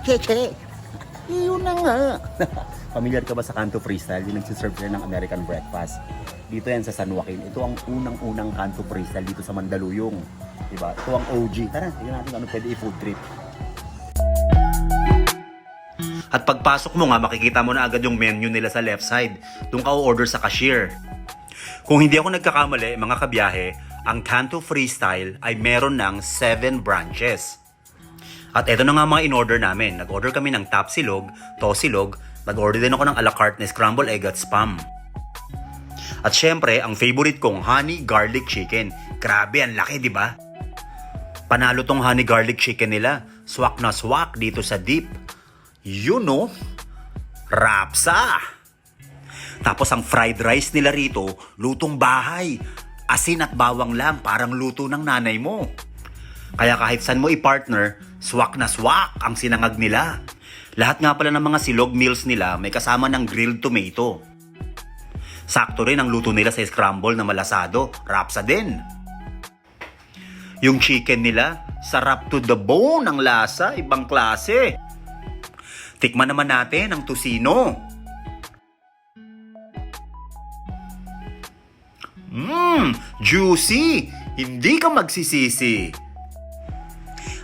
Cheche. Yun na nga. Familiar ka ba sa Canto Freestyle? Yung nagsiserve sila ng American breakfast. Dito yan sa San Joaquin. Ito ang unang-unang Canto Freestyle dito sa Mandaluyong. Diba? Ito ang OG. Tara, tignan natin ano pwede i-food trip. At pagpasok mo nga, makikita mo na agad yung menu nila sa left side. Doon ka o-order sa cashier. Kung hindi ako nagkakamali, mga kabiyahe, ang Canto Freestyle ay meron ng 7 branches. At eto na nga mga in-order namin. Nag-order kami ng tapsilog, tosilog, nag-order din ako ng a la carte na scrambled egg at spam. At syempre, ang favorite kong honey garlic chicken. Grabe, ang laki, di ba? Panalo tong honey garlic chicken nila. Swak na swak dito sa deep. You know, rapsa! Tapos ang fried rice nila rito, lutong bahay. Asin at bawang lang, parang luto ng nanay mo. Kaya kahit saan mo i-partner, swak na swak ang sinangag nila. Lahat nga pala ng mga silog meals nila may kasama ng grilled tomato. Sakto rin ang luto nila sa scramble na malasado, rapsa din. Yung chicken nila, sarap to the bone ang lasa, ibang klase. Tikman naman natin ang tocino. Juicy! Hindi ka magsisisi.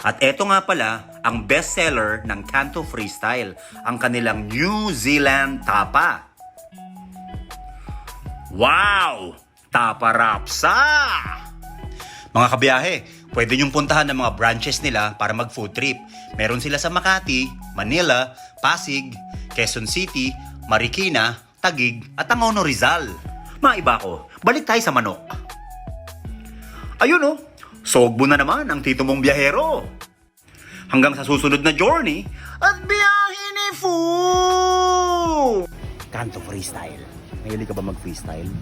At eto nga pala, ang bestseller ng Canto Freestyle, ang kanilang New Zealand Tapa. Wow! Tapa Rapsa! Mga kabiyahe, pwede niyong puntahan ng mga branches nila para mag-food trip. Meron sila sa Makati, Manila, Pasig, Quezon City, Marikina, Taguig, at Angono Rizal. Maiba ko, balik tayo sa manok. Ayun oh, sogbo na naman ang tito mong biyahero. Hanggang sa susunod na journey at biyahe ni Fu! Canto Freestyle. Mahilig ka ba mag-freestyle?